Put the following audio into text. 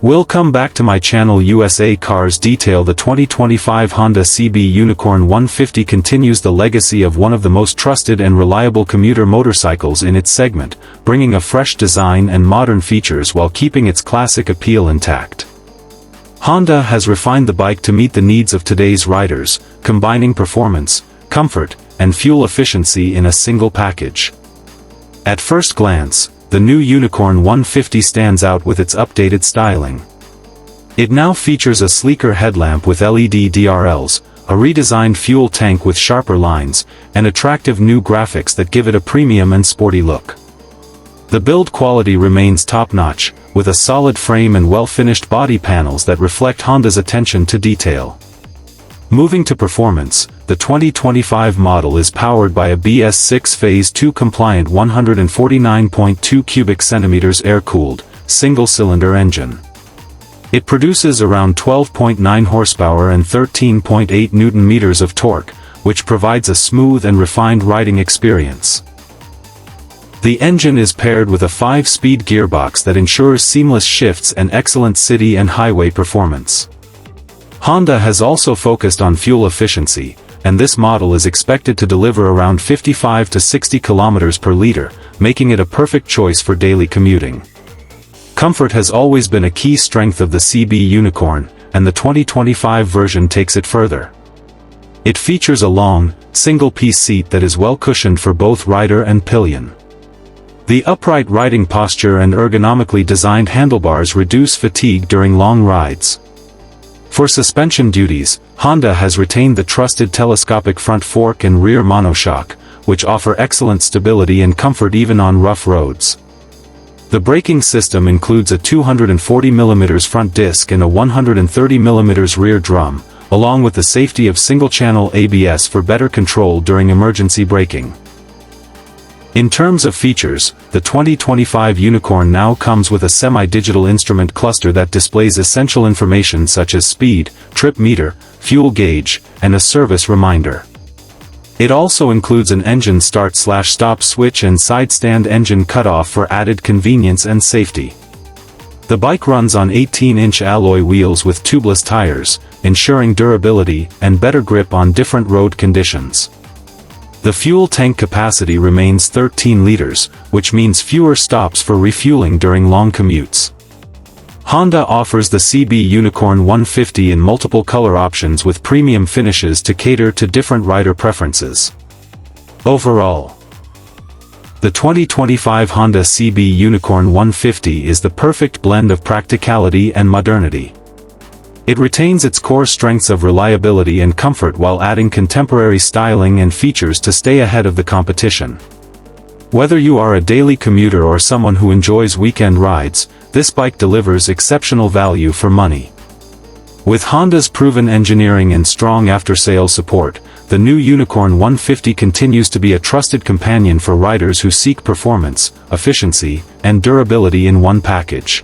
Welcome back to my channel. USA Cars Detail. The 2025 Honda CB Unicorn 150 continues the legacy of one of the most trusted and reliable commuter motorcycles in its segment, bringing a fresh design and modern features while keeping its classic appeal intact. Honda has refined the bike to meet the needs of today's riders, combining performance, comfort, and fuel efficiency in a single package. At first glance, the new Unicorn 150 stands out with its updated styling. It now features a sleeker headlamp with LED DRLs, a redesigned fuel tank with sharper lines, and attractive new graphics that give it a premium and sporty look. The build quality remains top-notch, with a solid frame and well-finished body panels that reflect Honda's attention to detail. Moving to performance, the 2025 model is powered by a BS6 Phase 2 compliant 149.2 cubic centimeters air-cooled, single-cylinder engine. It produces around 12.9 horsepower and 13.8 Newton-meters of torque, which provides a smooth and refined riding experience. The engine is paired with a 5-speed gearbox that ensures seamless shifts and excellent city and highway performance. Honda has also focused on fuel efficiency, and this model is expected to deliver around 55 to 60 kilometers per liter, making it a perfect choice for daily commuting. Comfort has always been a key strength of the CB Unicorn, and the 2025 version takes it further. It features a long, single-piece seat that is well cushioned for both rider and pillion. The upright riding posture and ergonomically designed handlebars reduce fatigue during long rides. For suspension duties, Honda has retained the trusted telescopic front fork and rear monoshock, which offer excellent stability and comfort even on rough roads. The braking system includes a 240mm front disc and a 130mm rear drum, along with the safety of single-channel ABS for better control during emergency braking. In terms of features, the 2025 Unicorn now comes with a semi-digital instrument cluster that displays essential information such as speed, trip meter, fuel gauge, and a service reminder. It also includes an engine start/stop switch and side-stand engine cutoff for added convenience and safety. The bike runs on 18-inch alloy wheels with tubeless tires, ensuring durability and better grip on different road conditions. The fuel tank capacity remains 13 liters, which means fewer stops for refueling during long commutes. Honda offers the CB Unicorn 150 in multiple color options with premium finishes to cater to different rider preferences. Overall, the 2025 Honda CB Unicorn 150 is the perfect blend of practicality and modernity. It retains its core strengths of reliability and comfort while adding contemporary styling and features to stay ahead of the competition. Whether you are a daily commuter or someone who enjoys weekend rides, this bike delivers exceptional value for money. With Honda's proven engineering and strong after-sales support, the new Unicorn 150 continues to be a trusted companion for riders who seek performance, efficiency, and durability in one package.